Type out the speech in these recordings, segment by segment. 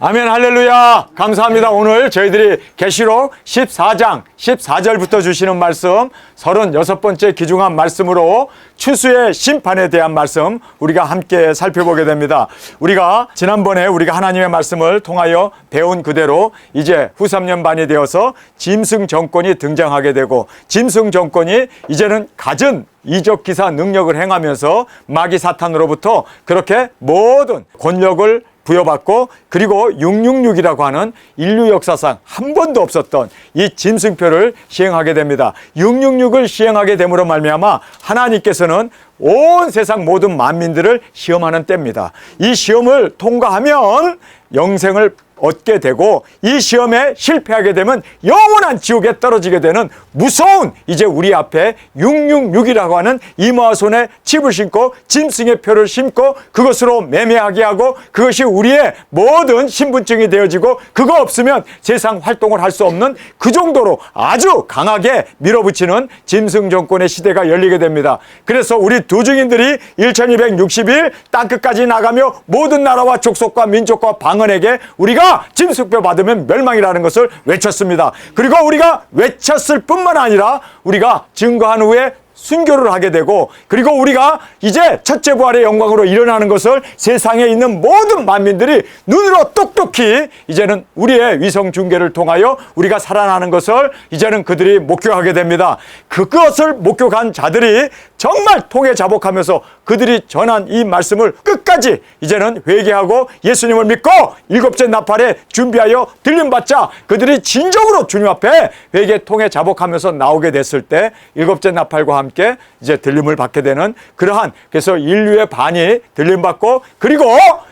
아멘, 할렐루야. 감사합니다. 오늘 저희들이 계시록 14장 14절부터 주시는 말씀, 36번째 귀중한 말씀으로 추수의 심판에 대한 말씀 우리가 함께 살펴보게 됩니다. 우리가 지난번에 우리가 하나님의 말씀을 통하여 배운 그대로 이제 후 3년 반이 되어서 짐승 정권이 등장하게 되고, 짐승 정권이 이제는 갖은 이적 기사 능력을 행하면서 마귀 사탄으로부터 그렇게 모든 권력을 부여받고, 그리고 666이라고 하는 인류 역사상 한 번도 없었던 이 짐승표를 시행하게 됩니다. 666을 시행하게 됨으로 말미암아 하나님께서는 온 세상 모든 만민들을 시험하는 때입니다. 이 시험을 통과하면 영생을 얻게 되고, 이 시험에 실패하게 되면 영원한 지옥에 떨어지게 되는 무서운, 이제 우리 앞에 666이라고 하는 이마손에 칩을 신고 짐승의 표를 심고 그것으로 매매하게 하고, 그것이 우리의 모든 신분증이 되어지고, 그거 없으면 세상 활동을 할 수 없는 그 정도로 아주 강하게 밀어붙이는 짐승 정권의 시대가 열리게 됩니다. 그래서 우리 두 증인들이 1260일 땅끝까지 나가며 모든 나라와 족속과 민족과 방언에게 우리가 짐승표 받으면 멸망이라는 것을 외쳤습니다. 그리고 우리가 외쳤을 뿐만 아니라 우리가 증거한 후에 순교를 하게 되고, 그리고 우리가 이제 첫째 부활의 영광으로 일어나는 것을 세상에 있는 모든 만민들이 눈으로 똑똑히 이제는 우리의 위성 중계를 통하여 우리가 살아나는 것을 이제는 그들이 목격하게 됩니다. 그것을 목격한 자들이 정말 통해 자복하면서 그들이 전한 이 말씀을 끝까지 이제는 회개하고 예수님을 믿고 일곱째 나팔에 준비하여 들림받자 그들이 진정으로 주님 앞에 회개 통해 자복하면서 나오게 됐을 때 일곱째 나팔과 함께 이제 들림을 받게 되는 그러한, 그래서 인류의 반이 들림받고, 그리고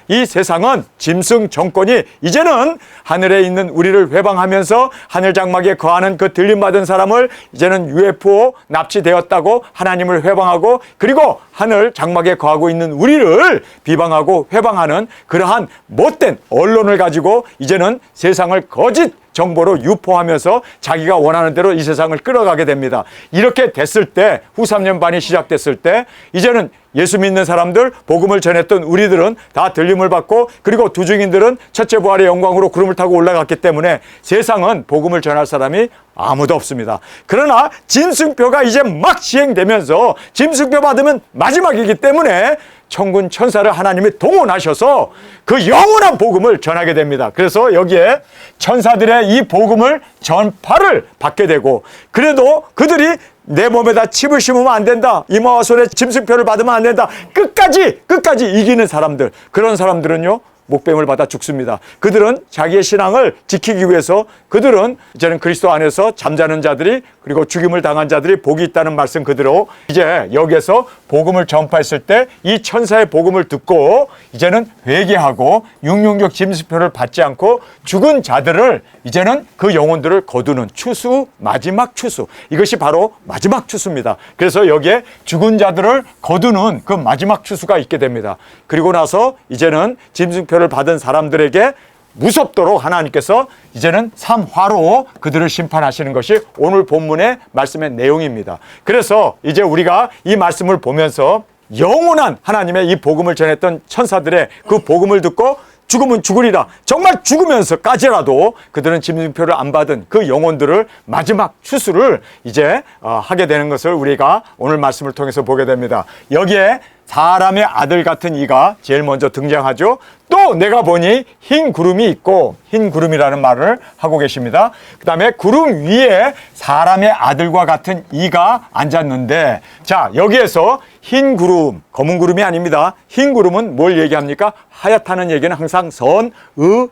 이 세상은 짐승 정권이 이제는 하늘에 있는 우리를 회방하면서 하늘 장막에 거하는 그 들림받은 사람을 이제는 UFO 납치되었다고 하나님을 회방하고, 그리고 하늘 장막에 거하고 있는 우리를 비방하고 회방하는 그러한 못된 언론을 가지고 이제는 세상을 거짓 정보로 유포하면서 자기가 원하는 대로 이 세상을 끌어가게 됩니다. 이렇게 됐을 때, 후 3년 반이 시작됐을 때 이제는 예수 믿는 사람들, 복음을 전했던 우리들은 다 들림을 받고, 그리고 두 증인들은 첫째 부활의 영광으로 구름을 타고 올라갔기 때문에 세상은 복음을 전할 사람이 아무도 없습니다. 그러나 짐승표가 이제 막 시행되면서 짐승표 받으면 마지막이기 때문에 천군 천사를 하나님이 동원하셔서 그 영원한 복음을 전하게 됩니다. 그래서 여기에 천사들의 이 복음을 전파를 받게 되고, 그래도 그들이 내 몸에다 칩을 심으면 안 된다, 이마와 손에 짐승표를 받으면 안 된다, 끝까지 이기는 사람들, 그런 사람들은요 목뱀을 받아 죽습니다. 그들은 자기의 신앙을 지키기 위해서 그들은 이제는 그리스도 안에서 잠자는 자들이, 그리고 죽임을 당한 자들이 복이 있다는 말씀 그대로 이제 여기에서 복음을 전파했을 때 이 천사의 복음을 듣고 이제는 회개하고 666 짐승표를 받지 않고 죽은 자들을 이제는 그 영혼들을 거두는 추수, 마지막 추수, 이것이 바로 마지막 추수입니다. 그래서 여기에 죽은 자들을 거두는 그 마지막 추수가 있게 됩니다. 그리고 나서 이제는 짐승표를 받은 사람들에게 무섭도록 하나님께서 이제는 3화로 그들을 심판하시는 것이 오늘 본문의 말씀의 내용입니다. 그래서 이제 우리가 이 말씀을 보면서 영원한 하나님의 이 복음을 전했던 천사들의 그 복음을 듣고 죽으면 죽으리라, 정말 죽으면서까지라도 그들은 짐승표를 안 받은 그 영혼들을 마지막 추수를 이제 하게 되는 것을 우리가 오늘 말씀을 통해서 보게 됩니다. 여기에 사람의 아들 같은 이가 제일 먼저 등장하죠. 또 내가 보니 흰 구름이 있고, 흰 구름이라는 말을 하고 계십니다. 그 다음에 구름 위에 사람의 아들과 같은 이가 앉았는데, 자, 여기에서 흰 구름, 검은 구름이 아닙니다. 흰 구름은 뭘 얘기합니까? 하얗다는 얘기는 항상 선,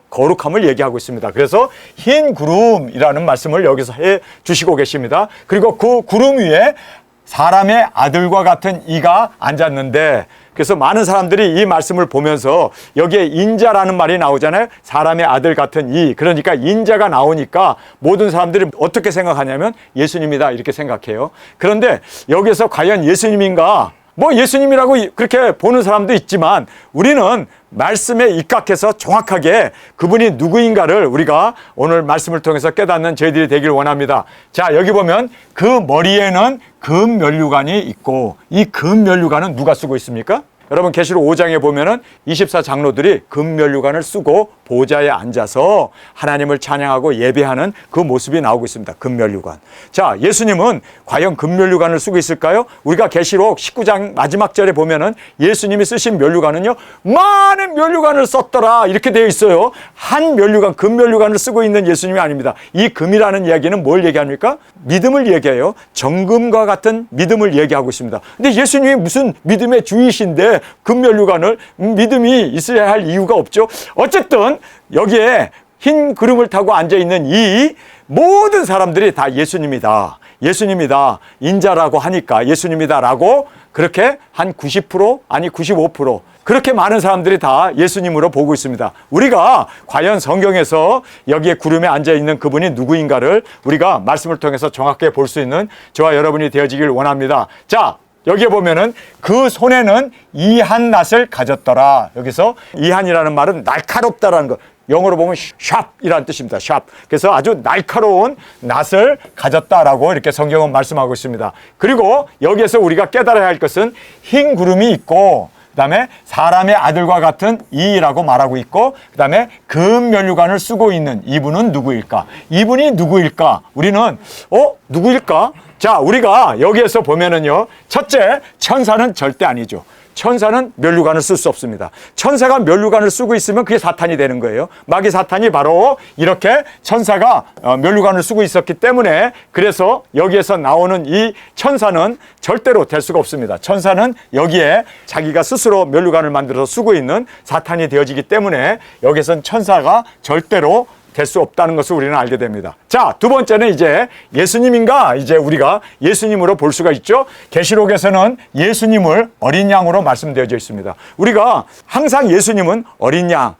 거룩함을 얘기하고 있습니다. 그래서 흰 구름이라는 말씀을 여기서 해 주시고 계십니다. 그리고 그 구름 위에 사람의 아들과 같은 이가 앉았는데, 그래서 많은 사람들이 이 말씀을 보면서 여기에 인자라는 말이 나오잖아요. 사람의 아들 같은 이, 그러니까 인자가 나오니까 모든 사람들이 어떻게 생각하냐면 예수님이다 이렇게 생각해요. 그런데 여기서 과연 예수님인가? 뭐 예수님이라고 그렇게 보는 사람도 있지만 우리는 말씀에 입각해서 정확하게 그분이 누구인가를 우리가 오늘 말씀을 통해서 깨닫는 저희들이 되길 원합니다. 자, 여기 보면 그 머리에는 금면류관이 있고, 이 금면류관은 누가 쓰고 있습니까? 여러분 계시록 5장에 보면은 24장로들이 금면류관을 쓰고 보좌에 앉아서 하나님을 찬양하고 예배하는 그 모습이 나오고 있습니다. 금면류관. 자, 예수님은 과연 금면류관을 쓰고 있을까요? 우리가 계시록 19장 마지막 절에 보면은 예수님이 쓰신 면류관은요, 많은 면류관을 썼더라 이렇게 되어 있어요. 한 면류관, 금면류관을 쓰고 있는 예수님이 아닙니다. 이 금이라는 이야기는 뭘 얘기합니까? 믿음을 얘기해요. 정금과 같은 믿음을 얘기하고 있습니다. 근데 예수님이 무슨 믿음의 주이신데 금면류관을, 믿음이 있어야 할 이유가 없죠. 어쨌든 여기에 흰 구름을 타고 앉아있는 이 모든 사람들이 다 예수님이다, 예수님이다, 인자라고 하니까 예수님이다라고 그렇게 한 90% 아니 95% 그렇게 많은 사람들이 다 예수님으로 보고 있습니다. 우리가 과연 성경에서 여기에 구름에 앉아있는 그분이 누구인가를 우리가 말씀을 통해서 정확하게 볼 수 있는 저와 여러분이 되어지길 원합니다. 자, 여기에 보면은 그 손에는 이한 낫을 가졌더라. 여기서 이한이라는 말은 날카롭다라는 것. 영어로 보면 샵이라는 뜻입니다. 샵. 그래서 아주 날카로운 낫을 가졌다라고 이렇게 성경은 말씀하고 있습니다. 그리고 여기에서 우리가 깨달아야 할 것은 흰 구름이 있고, 그 다음에 사람의 아들과 같은 이라고 말하고 있고, 그 다음에 금면류관을 쓰고 있는 이분은 누구일까? 이분이 누구일까? 우리는 누구일까? 자, 우리가 여기에서 보면은요, 첫째, 천사는 절대 아니죠. 천사는 면류관을 쓸 수 없습니다. 천사가 면류관을 쓰고 있으면 그게 사탄이 되는 거예요. 마귀 사탄이 바로 이렇게 천사가 면류관을 쓰고 있었기 때문에, 그래서 여기에서 나오는 이 천사는 절대로 될 수가 없습니다. 천사는 여기에 자기가 스스로 면류관을 만들어서 쓰고 있는 사탄이 되어지기 때문에 여기에선 천사가 절대로 될 수 없다는 것을 우리는 알게 됩니다. 자, 두 번째는 이제 예수님인가? 이제 우리가 예수님으로 볼 수가 있죠. 계시록에서는 예수님을 어린 양으로 말씀되어져 있습니다. 우리가 항상 예수님은 어린 양.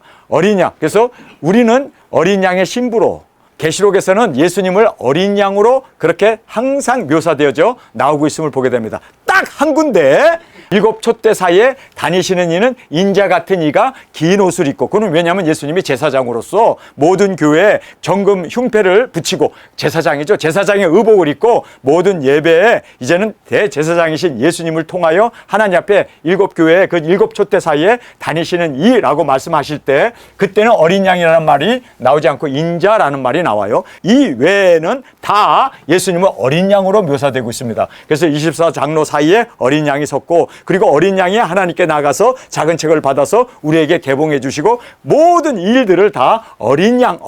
그래서 우리는 어린 양의 신부로, 계시록에서는 예수님을 어린 양으로 그렇게 항상 묘사되어져 나오고 있음을 보게 됩니다. 딱 한 군데, 7 촛대 사이에 다니시는 이는 인자 같은 이가 긴 옷을 입고, 그는 왜냐하면 예수님이 제사장으로서 모든 교회에 정금 흉패를 붙이고, 제사장이죠. 제사장의 의복을 입고 모든 예배에 이제는 대제사장이신 예수님을 통하여 하나님 앞에 7교회의 그 7 촛대 사이에 다니시는 이라고 말씀하실 때, 그때는 어린 양이라는 말이 나오지 않고 인자라는 말이 나와요. 이 외에는 다 예수님은 어린 양으로 묘사되고 있습니다. 그래서 24장로 사이에 어린 양이 섰고, 그리고 어린 양이 하나님께 나가서 작은 책을 받아서 우리에게 개봉해 주시고, 모든 일들을 다 어린 양.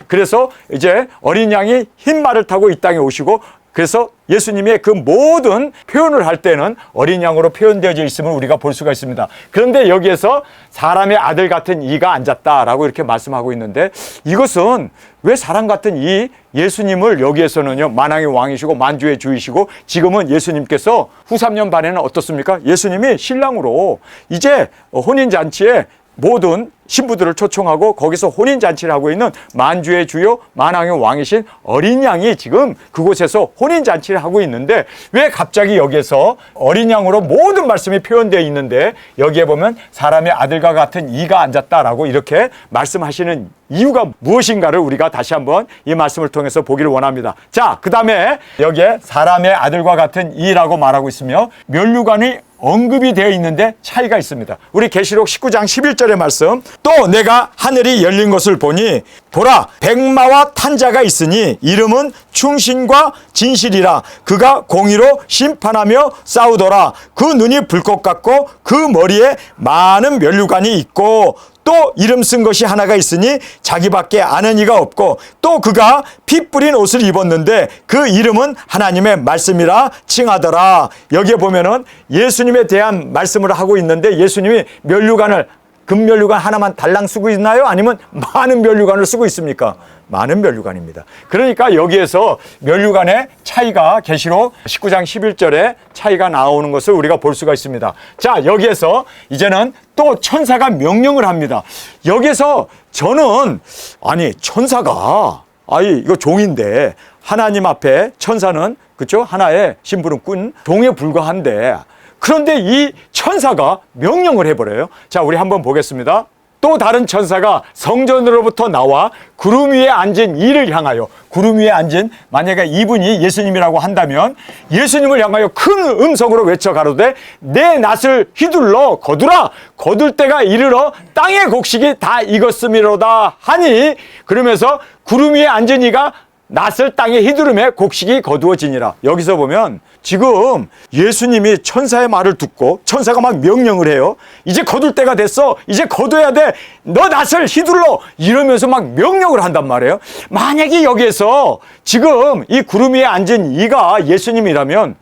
그래서 이제 어린 양이 흰 말을 타고 이 땅에 오시고, 그래서 예수님의 그 모든 표현을 할 때는 어린 양으로 표현되어져 있음을 우리가 볼 수가 있습니다. 그런데 여기에서 사람의 아들 같은 이가 앉았다라고 이렇게 말씀하고 있는데, 이것은 왜 사람 같은 이 예수님을 여기에서는요, 만왕의 왕이시고 만주의 주이시고, 지금은 예수님께서 후 3년 반에는 어떻습니까? 예수님이 신랑으로 이제 혼인잔치에 모든 신부들을 초청하고 거기서 혼인잔치를 하고 있는 만주의 주요 만왕의 왕이신 어린 양이 지금 그곳에서 혼인잔치를 하고 있는데, 왜 갑자기 여기에서 어린 양으로 모든 말씀이 표현되어 있는데 여기에 보면 사람의 아들과 같은 이가 앉았다라고 이렇게 말씀하시는 이유가 무엇인가를 우리가 다시 한번 이 말씀을 통해서 보기를 원합니다. 자, 그 다음에 여기에 사람의 아들과 같은 이라고 말하고 있으며 면류관이 언급이 되어 있는데 차이가 있습니다. 우리 계시록 19장 11절의 말씀, 또 내가 하늘이 열린 것을 보니 보라, 백마와 탄 자가 있으니 이름은 충신과 진실이라. 그가 공의로 심판하며 싸우더라. 그 눈이 불꽃 같고 그 머리에 많은 면류관이 있고, 또 이름 쓴 것이 하나가 있으니 자기밖에 아는 이가 없고, 또 그가 피 뿌린 옷을 입었는데 그 이름은 하나님의 말씀이라 칭하더라. 여기에 보면은 예수님에 대한 말씀을 하고 있는데, 예수님이 면류관을, 금면류관 하나만 달랑 쓰고 있나요? 아니면 많은 면류관을 쓰고 있습니까? 많은 면류관입니다. 그러니까 여기에서 면류관의 차이가 계시록 19장 11절에 차이가 나오는 것을 우리가 볼 수가 있습니다. 자, 여기에서 이제는 또 천사가 명령을 합니다. 여기에서 저는, 아니 천사가, 이거 종인데 하나님 앞에 천사는, 그렇죠? 하나의 심부름꾼 종에 불과한데, 그런데 이 천사가 명령을 해버려요. 자, 우리 한번 보겠습니다. 또 다른 천사가 성전으로부터 나와 구름 위에 앉은 이를 향하여, 구름 위에 앉은 만약에 이분이 예수님이라고 한다면 예수님을 향하여 큰 음성으로 외쳐 가로되 내 낫을 휘둘러 거두라. 거둘 때가 이르러 땅의 곡식이 다 익었음이로다 하니, 그러면서 구름 위에 앉은 이가 낫을 땅에 휘두르매 곡식이 거두어지니라. 여기서 보면 지금 예수님이 천사의 말을 듣고 천사가 막 명령을 해요. 이제 거둘 때가 됐어. 이제 거둬야 돼. 너 낫을 휘둘러. 이러면서 막 명령을 한단 말이에요. 만약에 여기에서 지금 이 구름 위에 앉은 이가 예수님이라면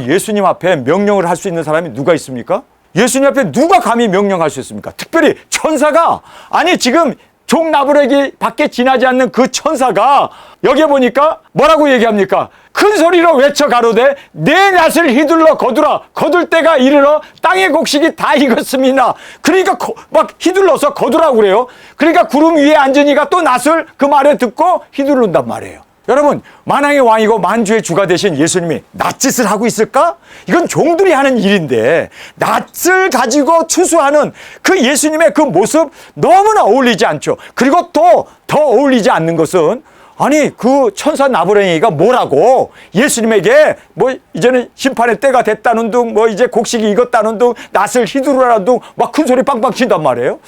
예수님 앞에 명령을 할 수 있는 사람이 누가 있습니까? 예수님 앞에 누가 감히 명령할 수 있습니까? 특별히 천사가, 아니 지금 종나부레기 밖에 지나지 않는 그 천사가 여기에 보니까 뭐라고 얘기합니까? 큰 소리로 외쳐 가로되 내 낫을 휘둘러 거두라. 거둘 때가 이르러 땅의 곡식이 다 익었음이나. 그러니까 막 휘둘러서 거두라고 그래요. 그러니까 구름 위에 앉은 이가 또 낫을 그 말에 듣고 휘두른단 말이에요. 여러분, 만왕의 왕이고 만주의 주가 되신 예수님이 낫짓을 하고 있을까? 이건 종들이 하는 일인데 낫을 가지고 추수하는 그 예수님의 그 모습 너무나 어울리지 않죠. 그리고 또 더 어울리지 않는 것은, 아니 그 천사 나부랭이가 뭐라고 예수님에게 뭐 이제는 심판의 때가 됐다는 둥, 뭐 이제 곡식이 익었다는 둥, 낫을 휘두르라는 둥 막 큰 소리 빵빵 친단 말이에요.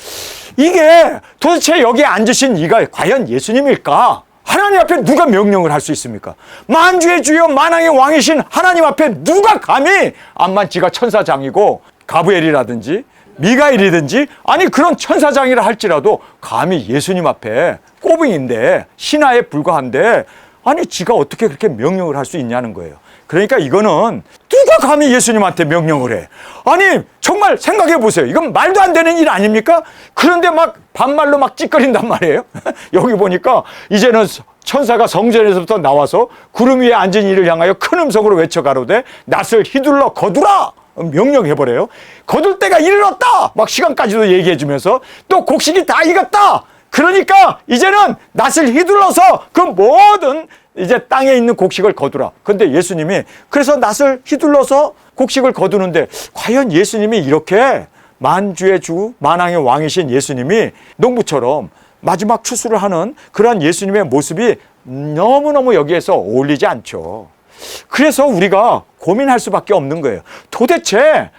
이게 도대체 여기에 앉으신 이가 과연 예수님일까? 하나님 앞에 누가 명령을 할 수 있습니까? 만주의 주여 만왕의 왕이신 하나님 앞에 누가 감히, 암만 지가 천사장이고 가브엘이라든지 미가엘이든지 아니 그런 천사장이라 할지라도 감히 예수님 앞에 꼬붕인데 신하에 불과한데 아니 지가 어떻게 그렇게 명령을 할 수 있냐는 거예요. 그러니까 이거는 누가 감히 예수님한테 명령을 해? 아니 정말 생각해 보세요. 이건 말도 안 되는 일 아닙니까? 그런데 막 반말로 막 찌꺼린단 말이에요. 여기 보니까 이제는 천사가 성전에서부터 나와서 구름 위에 앉은 이를 향하여 큰 음성으로 외쳐 가로되 낫을 휘둘러 거두라. 명령해버려요. 거둘 때가 이르렀다. 막 시간까지도 얘기해 주면서 또 곡식이 다 익었다. 그러니까 이제는 낫을 휘둘러서 그 모든 이제 땅에 있는 곡식을 거두라. 근데 예수님이 그래서 낫을 휘둘러서 곡식을 거두는데 과연 예수님이 이렇게 만주의 주 만왕의 왕이신 예수님이 농부처럼 마지막 추수를 하는 그러한 예수님의 모습이 너무너무 여기에서 어울리지 않죠. 그래서 우리가 고민할 수밖에 없는 거예요. 도대체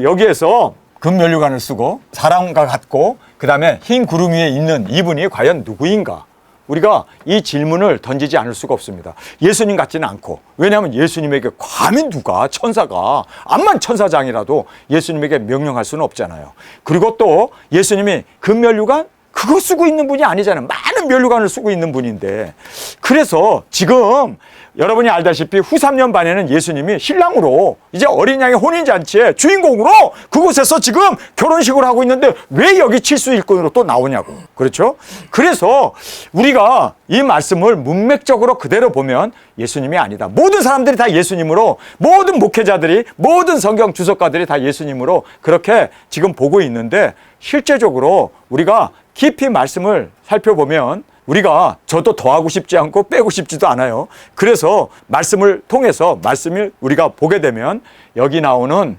여기에서 금면류관을 쓰고 사람과 같고 그 다음에 흰 구름 위에 있는 이분이 과연 누구인가? 우리가 이 질문을 던지지 않을 수가 없습니다. 예수님 같지는 않고. 왜냐하면 예수님에게 감히 누가 천사가 암만 천사장이라도 예수님에게 명령할 수는 없잖아요. 그리고 또 예수님이 금면류관 그거 쓰고 있는 분이 아니잖아요. 많은 면류관을 쓰고 있는 분인데, 그래서 지금 여러분이 알다시피 후 3년 반에는 예수님이 신랑으로 이제 어린 양의 혼인잔치의 주인공으로 그곳에서 지금 결혼식을 하고 있는데 왜 여기 칠수 일꾼으로 또 나오냐고. 그렇죠? 그래서 우리가 이 말씀을 문맥적으로 그대로 보면 예수님이 아니다. 모든 사람들이 다 예수님으로, 모든 목회자들이, 모든 성경 주석가들이 다 예수님으로 그렇게 지금 보고 있는데, 실제적으로 우리가 깊이 말씀을 살펴보면 우리가 저도 더하고 싶지 않고 빼고 싶지도 않아요. 그래서 말씀을 통해서 말씀을 우리가 보게 되면 여기 나오는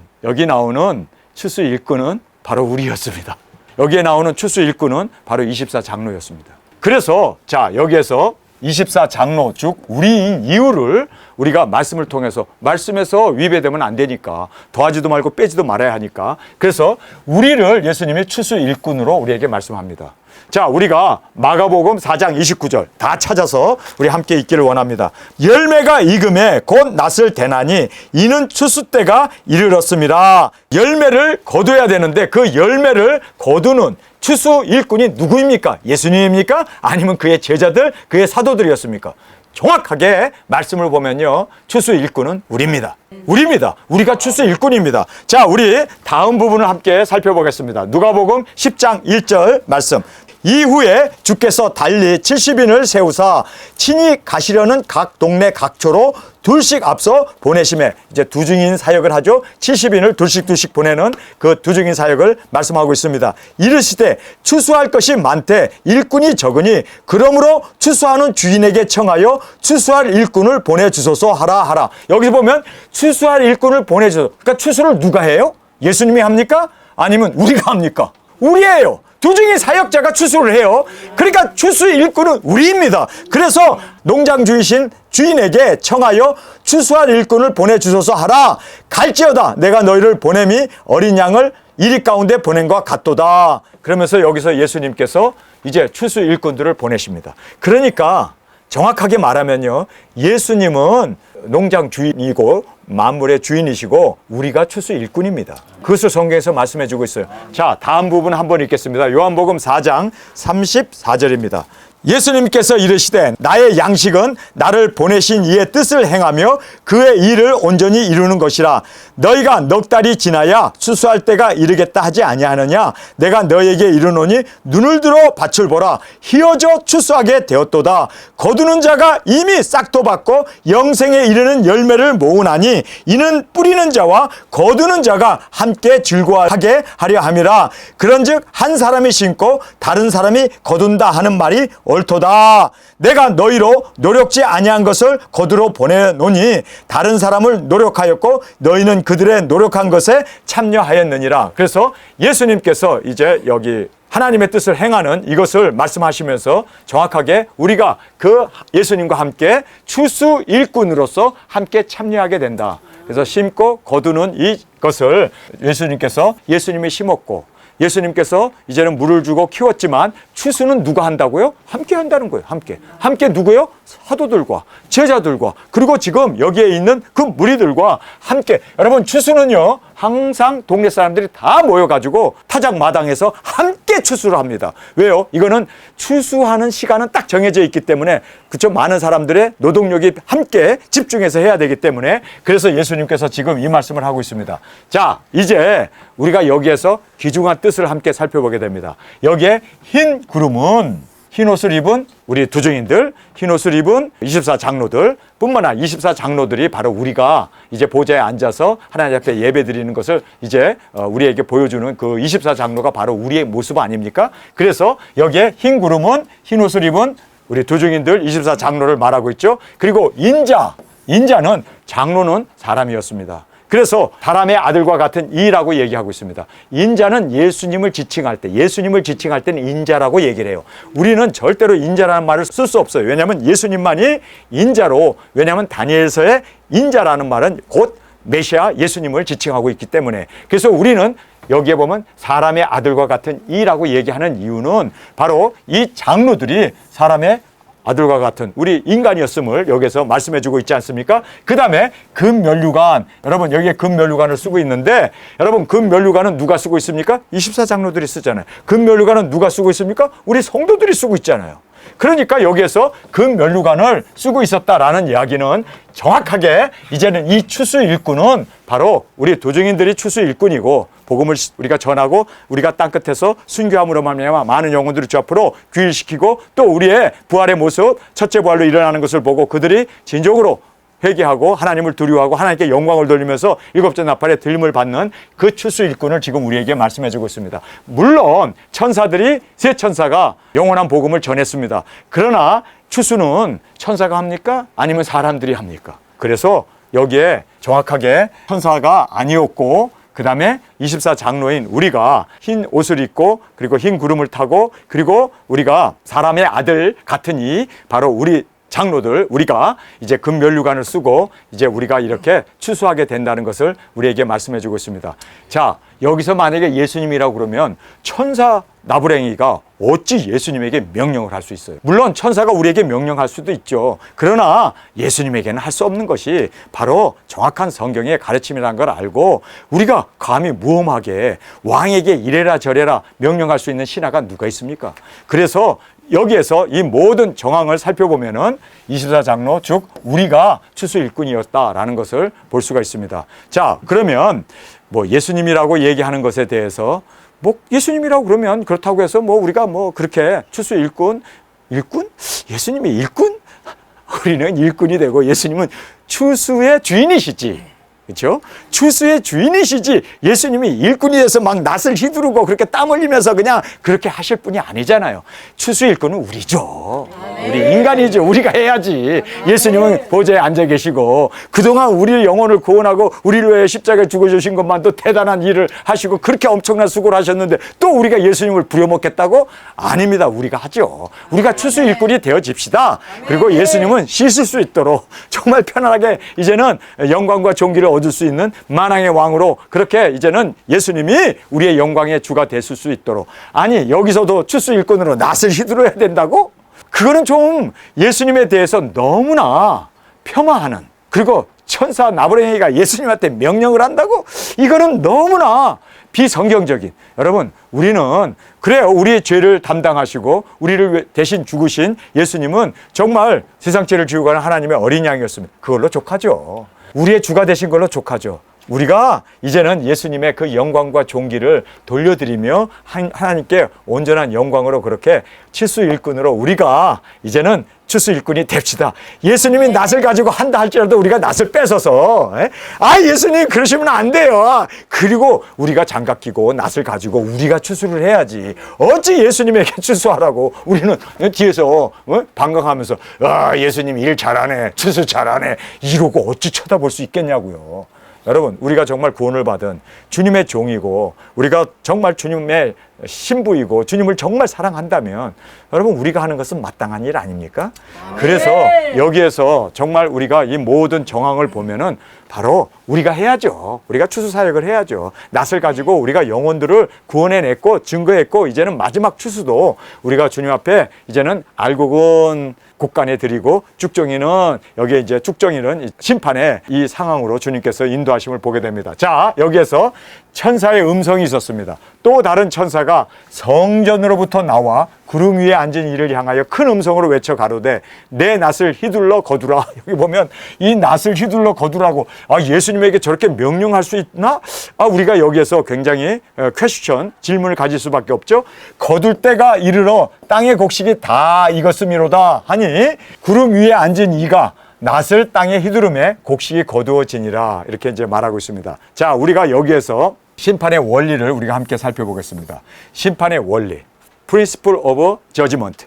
추수 일꾼은 바로 우리였습니다. 여기에 나오는 추수 일꾼은 바로 24장로였습니다. 그래서 자 여기에서 24장로 즉 우리인 이유를 우리가 말씀을 통해서, 말씀에서 위배되면 안 되니까 더하지도 말고 빼지도 말아야 하니까, 그래서 우리를 예수님이 추수 일꾼으로 우리에게 말씀합니다. 자, 우리가 마가복음 4장 29절 다 찾아서 우리 함께 읽기를 원합니다. 열매가 익음에 곧 낫을 대나니 이는 추수 때가 이르렀습니다. 열매를 거둬야 되는데 그 열매를 거두는 추수 일꾼이 누구입니까? 예수님입니까? 아니면 그의 제자들, 그의 사도들이었습니까? 정확하게 말씀을 보면요, 추수 일꾼은 우리입니다. 우리가 추수 일꾼입니다. 자, 우리 다음 부분을 함께 살펴보겠습니다. 누가복음 10장 1절 말씀. 이후에 주께서 달리 70인을 세우사 친히 가시려는 각 동네 각처로 둘씩 앞서 보내심에, 이제 두중인 사역을 하죠. 70인을 둘씩 보내는 그 두중인 사역을 말씀하고 있습니다. 이르시되 추수할 것이 많되 일꾼이 적으니 그러므로 추수하는 주인에게 청하여 추수할 일꾼을 보내주소서 하라. 여기서 보면 추수할 일꾼을 보내주소서. 그러니까 추수를 누가 해요? 예수님이 합니까? 아니면 우리가 합니까? 우리예요. 두중이 사역자가 추수를 해요. 그러니까 추수 일꾼은 우리입니다. 그래서 농장 주인에게 청하여 추수할 일꾼을 보내주소서 하라. 갈지어다 내가 너희를 보냄이 어린 양을 이리 가운데 보낸 것 같도다. 그러면서 여기서 예수님께서 이제 추수 일꾼들을 보내십니다. 그러니까 정확하게 말하면요, 예수님은 농장 주인이고 만물의 주인이시고 우리가 추수 일꾼입니다. 그것을 성경에서 말씀해 주고 있어요. 자, 다음 부분 한번 읽겠습니다. 요한복음 4장 34절입니다. 예수님께서 이르시되 나의 양식은 나를 보내신 이의 뜻을 행하며 그의 일을 온전히 이루는 것이라. 너희가 넉 달이 지나야 추수할 때가 이르겠다 하지 아니하느냐. 내가 너희에게 이르노니 눈을 들어 밭을 보라. 희어져 추수하게 되었도다. 거두는 자가 이미 싹도 받고 영생에 이르는 열매를 모으나니 이는 뿌리는 자와 거두는 자가 함께 즐거워하게 하려 함이라. 그런즉 한 사람이 심고 다른 사람이 거둔다 하는 말이 옳도다. 내가 너희로 노력지 아니한 것을 거두러 보내노니 다른 사람을 노력하였고 너희는 그들의 노력한 것에 참여하였느니라. 그래서 예수님께서 이제 여기 하나님의 뜻을 행하는 이것을 말씀하시면서 정확하게 우리가 그 예수님과 함께 추수 일꾼으로서 함께 참여하게 된다. 그래서 심고 거두는 이것을 예수님이 심었고 예수님께서 이제는 물을 주고 키웠지만 추수는 누가 한다고요? 함께 한다는 거예요. 함께 누구요? 사도들과 제자들과 그리고 지금 여기에 있는 그 무리들과 함께. 여러분, 추수는요 항상 동네 사람들이 다 모여가지고 타작 마당에서 함께 추수를 합니다. 왜요? 이거는 추수하는 시간은 딱 정해져 있기 때문에, 그쵸? 많은 사람들의 노동력이 함께 집중해서 해야 되기 때문에, 그래서 예수님께서 지금 이 말씀을 하고 있습니다. 자, 이제 우리가 여기에서 귀중한 뜻을 함께 살펴보게 됩니다. 여기에 흰 구름은 흰 옷을 입은 우리 두중인들, 흰 옷을 입은 24장로들 뿐만 아니라 24장로들이 바로 우리가 이제 보좌에 앉아서 하나님 앞에 예배 드리는 것을 이제 우리에게 보여주는 그 24장로가 바로 우리의 모습 아닙니까? 그래서 여기에 흰 구름은 흰 옷을 입은 우리 두중인들 24장로를 말하고 있죠. 그리고 인자는 장로는 사람이었습니다. 그래서 사람의 아들과 같은 이라고 얘기하고 있습니다. 인자는 예수님을 지칭할 때는 인자라고 얘기를 해요. 우리는 절대로 인자라는 말을 쓸 수 없어요. 왜냐하면 예수님만이 인자로, 왜냐하면 다니엘서의 인자라는 말은 곧 메시아 예수님을 지칭하고 있기 때문에. 그래서 우리는 여기에 보면 사람의 아들과 같은 이라고 얘기하는 이유는 바로 이 장로들이 사람의 아들과 같은 우리 인간이었음을 여기서 말씀해 주고 있지 않습니까? 그 다음에 금면류관, 여러분 여기에 금면류관을 쓰고 있는데, 여러분 금면류관은 누가 쓰고 있습니까? 24장로들이 쓰잖아요. 금면류관은 누가 쓰고 있습니까? 우리 성도들이 쓰고 있잖아요. 그러니까 여기에서 금면류관을 쓰고 있었다라는 이야기는 정확하게 이제는 이 추수 일꾼은 바로 우리 도중인들이 추수 일꾼이고, 복음을 우리가 전하고 우리가 땅끝에서 순교함으로 말미암아 많은 영혼들을 주 앞으로 귀일시키고, 또 우리의 부활의 모습, 첫째 부활로 일어나는 것을 보고 그들이 진정으로 회개하고 하나님을 두려워하고 하나님께 영광을 돌리면서 일곱째 나팔에 들림을 받는 그 추수 일꾼을 지금 우리에게 말씀해 주고 있습니다. 물론 천사들이, 세 천사가 영원한 복음을 전했습니다. 그러나 추수는 천사가 합니까? 아니면 사람들이 합니까? 그래서 여기에 정확하게 천사가 아니었고, 그 다음에 24장로인 우리가 흰 옷을 입고 그리고 흰 구름을 타고, 그리고 우리가 사람의 아들 같으니 바로 우리 장로들, 우리가 이제 금면류관을 쓰고 이제 우리가 이렇게 추수하게 된다는 것을 우리에게 말씀해 주고 있습니다. 자, 여기서 만약에 예수님이라고 그러면 천사 나부랭이가 어찌 예수님에게 명령을 할 수 있어요? 물론 천사가 우리에게 명령할 수도 있죠. 그러나 예수님에게는 할 수 없는 것이 바로 정확한 성경의 가르침이라는 걸 알고, 우리가 감히 무엄하게 왕에게 이래라 저래라 명령할 수 있는 신하가 누가 있습니까? 그래서 여기에서 이 모든 정황을 살펴보면은 24장로, 즉 우리가 추수 일꾼이었다라는 것을 볼 수가 있습니다. 자, 그러면 뭐 예수님이라고 얘기하는 것에 대해서 뭐 예수님이라고 그러면 그렇다고 해서 뭐 우리가 뭐 그렇게 추수 일꾼? 예수님이 일꾼? 우리는 일꾼이 되고 예수님은 추수의 주인이시지. 그렇죠? 추수의 주인이시지 예수님이 일꾼이 돼서 막 낫을 휘두르고 그렇게 땀 흘리면서 그냥 그렇게 하실 분이 아니잖아요. 추수 일꾼은 우리죠. 우리 인간이죠. 우리가 해야지. 예수님은 보좌에 앉아 계시고 그동안 우리의 영혼을 구원하고 우리를 위해 십자가에 죽어주신 것만도 대단한 일을 하시고 그렇게 엄청난 수고를 하셨는데 또 우리가 예수님을 부려먹겠다고? 아닙니다. 우리가 하죠. 우리가 추수 일꾼이 되어집시다. 그리고 예수님은 씻을 수 있도록 정말 편안하게 이제는 영광과 존귀를 얻을 수 있는 만왕의 왕으로 그렇게 이제는 예수님이 우리의 영광의 주가 되실 수 있도록. 아니 여기서도 추수 일꾼으로 낫을 휘두르야 된다고? 그거는 좀 예수님에 대해서 너무나 폄하하는, 그리고 천사 나부랭이가 예수님한테 명령을 한다고? 이거는 너무나 비성경적인. 여러분 우리는 그래요. 우리의 죄를 담당하시고 우리를 대신 죽으신 예수님은 정말 세상 죄를 지우고 가는 하나님의 어린 양이었습니다. 그걸로 족하죠. 우리의 주가 되신 걸로 족하죠. 우리가 이제는 예수님의 그 영광과 존귀를 돌려드리며 하나님께 온전한 영광으로 그렇게 칠수 일꾼으로 우리가 이제는 추수 일꾼이 됩시다. 예수님이 낫을 가지고 한다 할지라도 우리가 낫을 뺏어서 예수님 그러시면 안 돼요. 그리고 우리가 장갑 끼고 낫을 가지고 우리가 추수를 해야지. 어찌 예수님에게 추수하라고 우리는 뒤에서 반강하면서 예수님 일 잘하네, 추수 잘하네 이러고 어찌 쳐다볼 수 있겠냐고요. 여러분 우리가 정말 구원을 받은 주님의 종이고 우리가 정말 주님의 신부이고 주님을 정말 사랑한다면 여러분 우리가 하는 것은 마땅한 일 아닙니까? 그래서 여기에서 정말 우리가 이 모든 정황을 보면은 바로 우리가 해야죠. 우리가 추수사역을 해야죠. 낫을 가지고 우리가 영혼들을 구원해냈고 증거했고 이제는 마지막 추수도 우리가 주님 앞에 이제는 알곡은 곡간에 드리고 쭉정이는 여기에 이제 쭉정이는 심판의 이 상황으로 주님께서 인도하심을 보게 됩니다. 자, 여기에서 천사의 음성이 있었습니다. 또 다른 천사가 성전으로부터 나와 구름 위에 앉은 이를 향하여 큰 음성으로 외쳐 가로되 내 낫을 휘둘러 거두라. 여기 보면 이 낫을 휘둘러 거두라고 예수님에게 저렇게 명령할 수 있나? 우리가 여기에서 굉장히 퀘스천 질문을 가질 수밖에 없죠. 거둘 때가 이르러 땅의 곡식이 다 익었음이로다 하니 구름 위에 앉은 이가 낫을 땅에 휘두르매 곡식이 거두어지니라 이렇게 이제 말하고 있습니다. 자, 우리가 여기에서 심판의 원리를 우리가 함께 살펴보겠습니다. 심판의 원리, Principle of Judgment.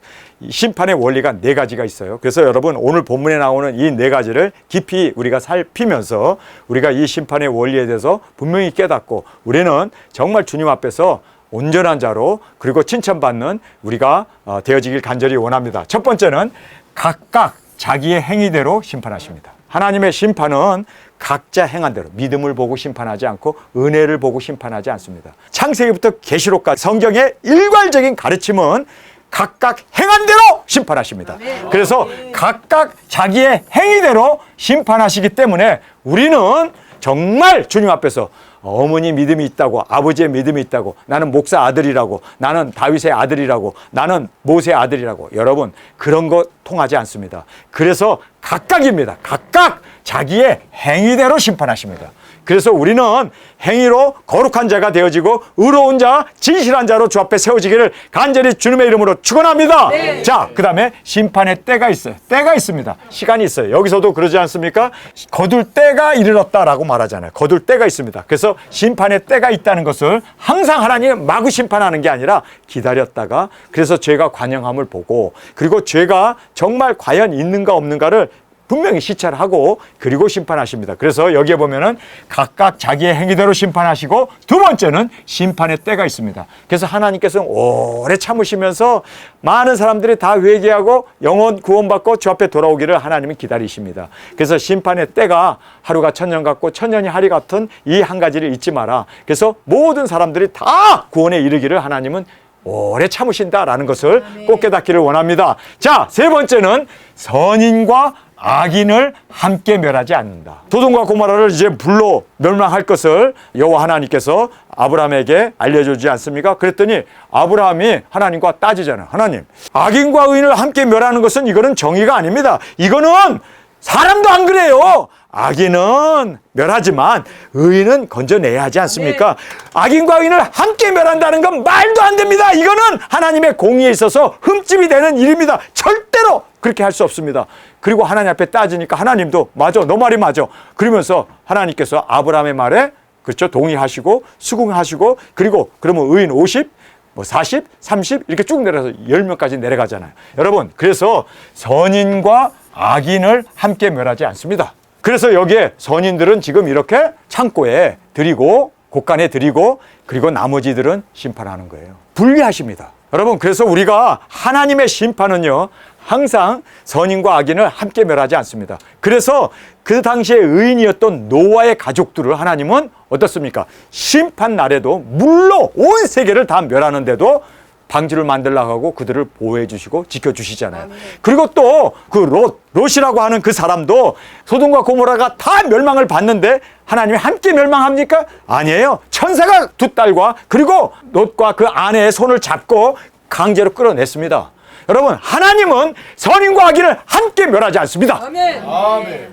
심판의 원리가 네 가지가 있어요. 그래서 여러분 오늘 본문에 나오는 이 네 가지를 깊이 우리가 살피면서 우리가 이 심판의 원리에 대해서 분명히 깨닫고 우리는 정말 주님 앞에서 온전한 자로 그리고 칭찬받는 우리가 되어지길 간절히 원합니다. 첫 번째는 각각 자기의 행위대로 심판하십니다. 하나님의 심판은 각자 행한 대로 믿음을 보고 심판하지 않고 은혜를 보고 심판하지 않습니다. 창세기부터 계시록까지 성경의 일괄적인 가르침은 각각 행한 대로 심판하십니다. 그래서 각각 자기의 행위대로 심판하시기 때문에 우리는 정말 주님 앞에서 어머니 믿음이 있다고, 아버지의 믿음이 있다고, 나는 목사 아들이라고, 나는 다윗의 아들이라고, 나는 모세의 아들이라고, 여러분 그런 거 통하지 않습니다. 그래서 각각입니다. 각각 자기의 행위대로 심판하십니다. 그래서 우리는 행위로 거룩한 자가 되어지고 의로운 자, 진실한 자로 주 앞에 세워지기를 간절히 주님의 이름으로 축원합니다. 네. 자, 그 다음에 심판의 때가 있어요. 때가 있습니다. 시간이 있어요. 여기서도 그러지 않습니까? 거둘 때가 이르렀다라고 말하잖아요. 거둘 때가 있습니다. 그래서 심판의 때가 있다는 것을 항상 하나님 마구 심판하는 게 아니라 기다렸다가 그래서 죄가 관영함을 보고 그리고 죄가 정말 과연 있는가 없는가를 분명히 시찰을 하고 그리고 심판하십니다. 그래서 여기에 보면은 각각 자기의 행위대로 심판하시고 두 번째는 심판의 때가 있습니다. 그래서 하나님께서는 오래 참으시면서 많은 사람들이 다 회개하고 영혼 구원받고 주 앞에 돌아오기를 하나님은 기다리십니다. 그래서 심판의 때가 하루가 천년 같고 천년이 하리 같은 이 한 가지를 잊지 마라. 그래서 모든 사람들이 다 구원에 이르기를 하나님은 오래 참으신다라는 것을 꼭 깨닫기를 원합니다. 자, 세 번째는 선인과 악인을 함께 멸하지 않는다. 소돔과 고모라를 이제 불로 멸망할 것을 여호와 하나님께서 아브라함에게 알려주지 않습니까? 그랬더니 아브라함이 하나님과 따지잖아요. 하나님, 악인과 의인을 함께 멸하는 것은 이거는 정의가 아닙니다. 이거는 사람도 안 그래요. 악인은 멸하지만 의인은 건져내야 하지 않습니까? 악인과 의인을 함께 멸한다는 건 말도 안 됩니다. 이거는 하나님의 공의에 있어서 흠집이 되는 일입니다. 절대로 그렇게 할 수 없습니다. 그리고 하나님 앞에 따지니까 하나님도 맞아, 너 말이 맞아. 그러면서 하나님께서 아브라함의 말에 그렇죠, 동의하시고 수긍하시고, 그리고 그러면 의인 50, 40, 30 이렇게 쭉 내려서 10명까지 내려가잖아요. 여러분, 그래서 선인과 악인을 함께 멸하지 않습니다. 그래서 여기에 선인들은 지금 이렇게 창고에 드리고 곳간에 드리고, 그리고 나머지들은 심판하는 거예요. 분리하십니다. 여러분, 그래서 우리가 하나님의 심판은요, 항상 선인과 악인을 함께 멸하지 않습니다. 그래서 그 당시에 의인이었던 노아의 가족들을 하나님은 어떻습니까? 심판 날에도 물로 온 세계를 다 멸하는데도 방주를 만들려고 하고 그들을 보호해 주시고 지켜 주시잖아요. 그리고 또 그 롯이라고 하는 그 사람도 소돔과 고모라가 다 멸망을 받는데 하나님이 함께 멸망합니까? 아니에요. 천사가 두 딸과 그리고 롯과 그 아내의 손을 잡고 강제로 끌어냈습니다. 여러분, 하나님은 선인과 악인을 함께 멸하지 않습니다. 아멘.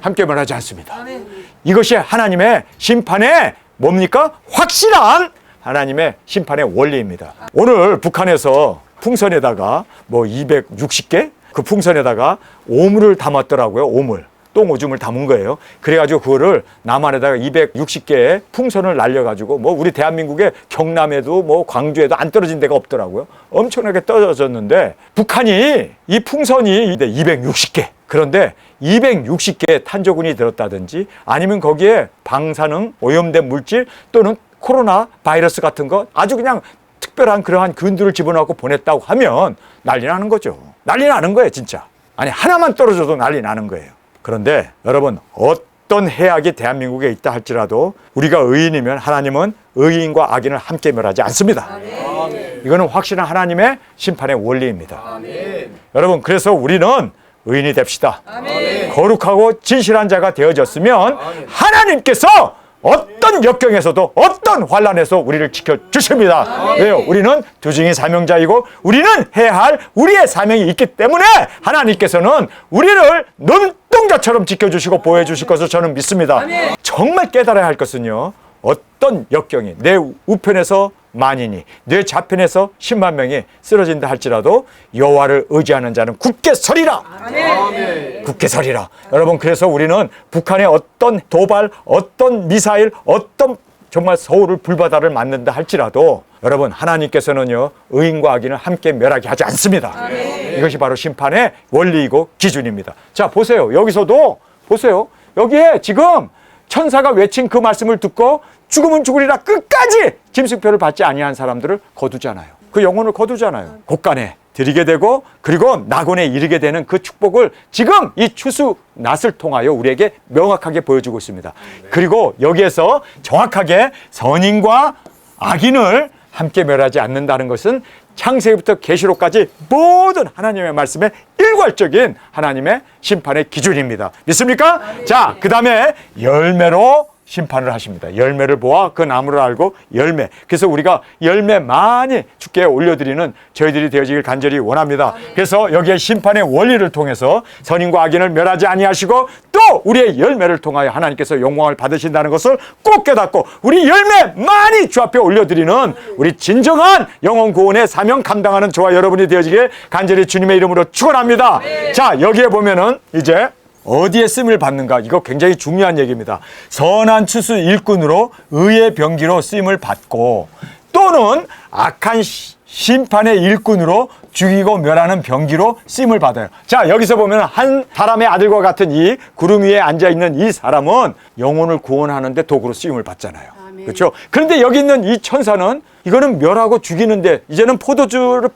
함께 멸하지 않습니다. 아멘. 이것이 하나님의 심판의 뭡니까? 확실한 하나님의 심판의 원리입니다. 오늘 북한에서 풍선에다가 260개? 그 풍선에다가 오물을 담았더라고요. 오물. 똥오줌을 담은 거예요. 그래가지고 그거를 남한에다가 260개의 풍선을 날려가지고 우리 대한민국의 경남에도 광주에도 안 떨어진 데가 없더라고요. 엄청나게 떨어졌는데 북한이 이 풍선이 260개. 그런데 260개의 탄저군이 들었다든지 아니면 거기에 방사능, 오염된 물질 또는 코로나 바이러스 같은 거 아주 그냥 특별한 그러한 균들을 집어넣고 보냈다고 하면 난리 나는 거죠. 난리 나는 거예요, 진짜. 아니, 하나만 떨어져도 난리 나는 거예요. 그런데 여러분, 어떤 해악이 대한민국에 있다 할지라도 우리가 의인이면 하나님은 의인과 악인을 함께 멸하지 않습니다. 아멘. 이거는 확실한 하나님의 심판의 원리입니다. 아멘. 여러분, 그래서 우리는 의인이 됩시다. 아멘. 거룩하고 진실한 자가 되어졌으면 아멘. 하나님께서 어떤 역경에서도 어떤 환난에서 우리를 지켜주십니다. 아멘. 왜요? 우리는 두중이 사명자이고 우리는 해야 할 우리의 사명이 있기 때문에 하나님께서는 우리를 눈동자처럼 지켜주시고 보호해 주실 것을 저는 믿습니다. 아멘. 정말 깨달아야 할 것은요, 어떤 역경이 내 우편에서 만인이 내 좌편에서 10만 명이 쓰러진다 할지라도 여호와를 의지하는 자는 굳게 서리라. 아멘. 굳게 서리라. 여러분, 그래서 우리는 북한의 어떤 도발, 어떤 미사일, 어떤 정말 서울을 불바다를 맞는다 할지라도 여러분, 하나님께서는요, 의인과 악인을 함께 멸하게 하지 않습니다. 아멘. 이것이 바로 심판의 원리이고 기준입니다. 자, 보세요. 여기서도 보세요. 여기에 지금 천사가 외친 그 말씀을 듣고 죽으면 죽으리라 끝까지 짐승표를 받지 아니한 사람들을 거두잖아요. 그 영혼을 거두잖아요. 곳간에 드리게 되고 그리고 낙원에 이르게 되는 그 축복을 지금 이 추수 낫을 통하여 우리에게 명확하게 보여주고 있습니다. 그리고 여기에서 정확하게 선인과 악인을 함께 멸하지 않는다는 것은 창세기부터 계시록까지 모든 하나님의 말씀의 일괄적인 하나님의 심판의 기준입니다. 믿습니까? 자, 그 다음에 열매로 심판을 하십니다. 열매를 보아 그 나무를 알고 열매. 그래서 우리가 열매 많이 주께 올려드리는 저희들이 되어지길 간절히 원합니다. 그래서 여기에 심판의 원리를 통해서 선인과 악인을 멸하지 아니하시고 또 우리의 열매를 통하여 하나님께서 영광을 받으신다는 것을 꼭 깨닫고 우리 열매 많이 주 앞에 올려드리는 우리 진정한 영혼 구원의 사명 감당하는 저와 여러분이 되어지길 간절히 주님의 이름으로 축원합니다. 자, 여기에 보면은 이제 어디에 쓰임을 받는가? 이거 굉장히 중요한 얘기입니다. 선한 추수 일꾼으로 의의 병기로 쓰임을 받고 또는 악한 심판의 일꾼으로 죽이고 멸하는 병기로 쓰임을 받아요. 자, 여기서 보면 한 사람의 아들과 같은 이 구름 위에 앉아있는 이 사람은 영혼을 구원하는데 도구로 쓰임을 받잖아요. 아멘. 그렇죠? 그런데 여기 있는 이 천사는 이거는 멸하고 죽이는데 이제는 포도주를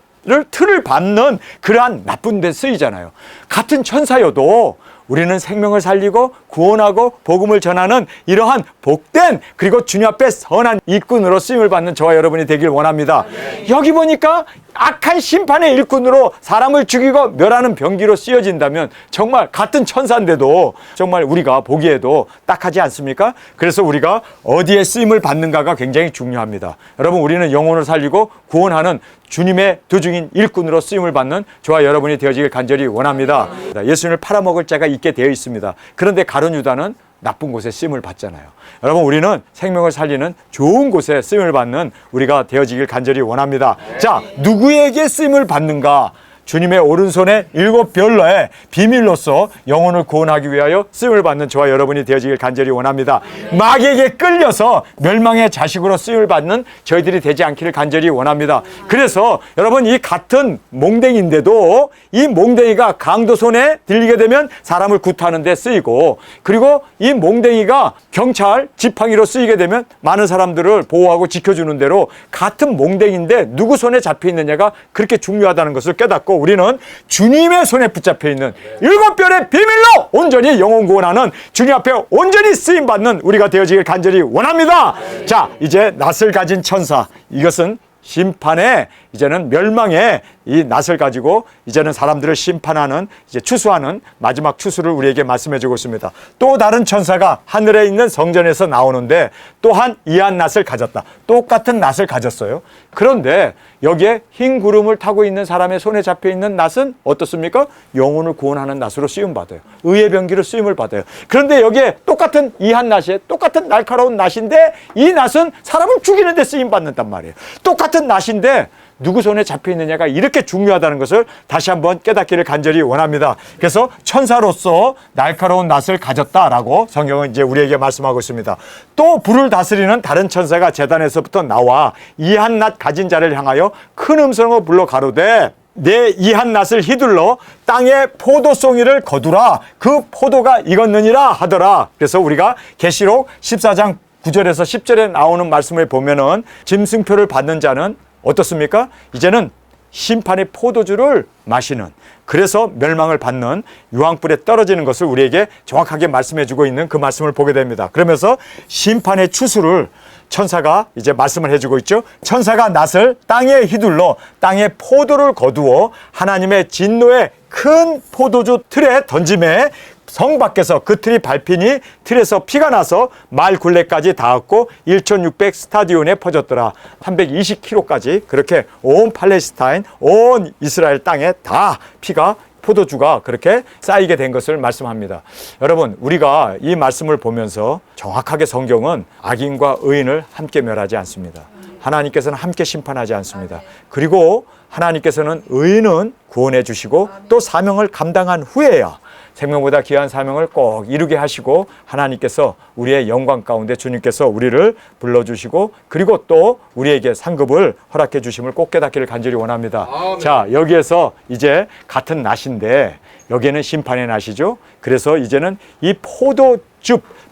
틀을 밟는 그러한 나쁜 데 쓰이잖아요. 같은 천사여도 우리는 생명을 살리고 구원하고 복음을 전하는 이러한 복된 그리고 주님 앞에 선한 일꾼으로 쓰임을 받는 저와 여러분이 되길 원합니다. 아멘. 여기 보니까 악한 심판의 일꾼으로 사람을 죽이고 멸하는 병기로 쓰여진다면 정말 같은 천사인데도 정말 우리가 보기에도 딱하지 않습니까? 그래서 우리가 어디에 쓰임을 받는가가 굉장히 중요합니다. 여러분, 우리는 영혼을 살리고 구원하는 주님의 도중인 일꾼으로 쓰임을 받는 저와 여러분이 되어지길 간절히 원합니다. 예수님을 팔아먹을 자가 있게 되어 있습니다. 그런데 가룟 유다는 나쁜 곳에 쓰임을 받잖아요. 여러분, 우리는 생명을 살리는 좋은 곳에 쓰임을 받는 우리가 되어지길 간절히 원합니다. 자, 누구에게 쓰임을 받는가? 주님의 오른손에 7별러의 비밀로서 영혼을 구원하기 위하여 쓰임을 받는 저와 여러분이 되어지길 간절히 원합니다. 마귀에게 끌려서 멸망의 자식으로 쓰임을 받는 저희들이 되지 않기를 간절히 원합니다. 그래서 여러분, 이 같은 몽댕이인데도 이 몽댕이가 강도 손에 들리게 되면 사람을 구타하는 데 쓰이고, 그리고 이 몽댕이가 경찰 지팡이로 쓰이게 되면 많은 사람들을 보호하고 지켜주는 대로 같은 몽댕이인데 누구 손에 잡혀 있느냐가 그렇게 중요하다는 것을 깨닫고 우리는 주님의 손에 붙잡혀 있는 7별의 비밀로 온전히 영혼 구원하는 주님 앞에 온전히 쓰임받는 우리가 되어지길 간절히 원합니다. 자, 이제 낫을 가진 천사, 이것은 심판에, 이제는 멸망의 이 낫을 가지고 이제는 사람들을 심판하는, 이제 추수하는 마지막 추수를 우리에게 말씀해 주고 있습니다. 또 다른 천사가 하늘에 있는 성전에서 나오는데 또한 이한 낫을 가졌다. 똑같은 낫을 가졌어요. 그런데 여기에 흰 구름을 타고 있는 사람의 손에 잡혀 있는 낫은 어떻습니까? 영혼을 구원하는 낫으로 쓰임 받아요. 의의 병기로 쓰임을 받아요. 그런데 여기에 똑같은 이한 낫이에요. 똑같은 날카로운 낫인데 이 낫은 사람을 죽이는 데 쓰임 받는단 말이에요. 똑같은 낫인데 누구 손에 잡혀 있느냐가 이렇게 중요하다는 것을 다시 한번 깨닫기를 간절히 원합니다. 그래서 천사로서 날카로운 낫을 가졌다라고 성경은 이제 우리에게 말씀하고 있습니다. 또 불을 다스리는 다른 천사가 제단에서부터 나와 이한 낫 가진 자를 향하여 큰 음성으로 불러 가로되 내 이한 낫을 휘둘러 땅에 포도송이를 거두라. 그 포도가 익었느니라 하더라. 그래서 우리가 계시록 14장 9절에서 10절에 나오는 말씀을 보면은 짐승표를 받는 자는 어떻습니까? 이제는 심판의 포도주를 마시는, 그래서 멸망을 받는 유황불에 떨어지는 것을 우리에게 정확하게 말씀해 주고 있는 그 말씀을 보게 됩니다. 그러면서 심판의 추수를 천사가 이제 말씀을 해주고 있죠. 천사가 낫을 땅에 휘둘러 땅에 포도를 거두어 하나님의 진노의 큰 포도주 틀에 던짐에 성 밖에서 그 틀이 밟히니 틀에서 피가 나서 말 굴레까지 닿았고 1600 스타디온에 퍼졌더라. 320km까지 그렇게 온 팔레스타인, 온 이스라엘 땅에 다 피가, 포도주가 그렇게 쌓이게 된 것을 말씀합니다. 여러분, 우리가 이 말씀을 보면서 정확하게 성경은 악인과 의인을 함께 멸하지 않습니다. 하나님께서는 함께 심판하지 않습니다. 그리고 하나님께서는 의인은 구원해 주시고 또 사명을 감당한 후에야 생명보다 귀한 사명을 꼭 이루게 하시고 하나님께서 우리의 영광 가운데 주님께서 우리를 불러주시고 그리고 또 우리에게 상급을 허락해 주심을 꼭 깨닫기를 간절히 원합니다. 자, 여기에서 이제 같은 낫인데 여기에는 심판의 낫이죠. 그래서 이제는 이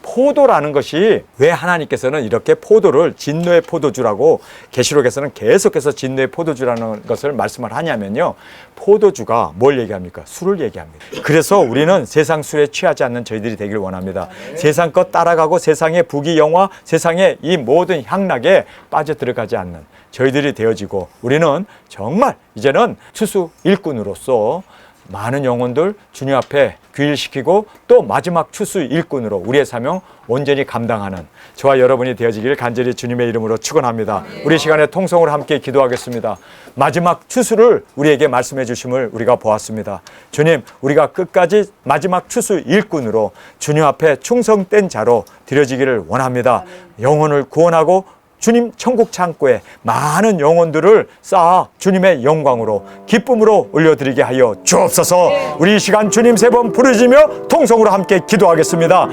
포도라는 것이 왜 하나님께서는 이렇게 포도를 진노의 포도주라고 계시록에서는 계속해서 진노의 포도주라는 것을 말씀을 하냐면요. 포도주가 뭘 얘기합니까? 술을 얘기합니다. 그래서 우리는 세상 술에 취하지 않는 저희들이 되길 원합니다. 세상 것 따라가고 세상의 부귀 영화, 세상의 이 모든 향락에 빠져 들어가지 않는 저희들이 되어지고 우리는 정말 이제는 추수 일꾼으로서 많은 영혼들 주님 앞에 귀일시키고 또 마지막 추수 일꾼으로 우리의 사명 온전히 감당하는 저와 여러분이 되어지길 간절히 주님의 이름으로 축원합니다. 우리 시간에 통성으로 함께 기도하겠습니다. 마지막 추수를 우리에게 말씀해 주심을 우리가 보았습니다. 주님, 우리가 끝까지 마지막 추수 일꾼으로 주님 앞에 충성된 자로 드려지기를 원합니다. 영혼을 구원하고 주님 천국 창고에 많은 영혼들을 쌓아 주님의 영광으로 기쁨으로 올려드리게 하여 주옵소서. 우리 이 시간 주님 3번 부르짖으며 통성으로 함께 기도하겠습니다.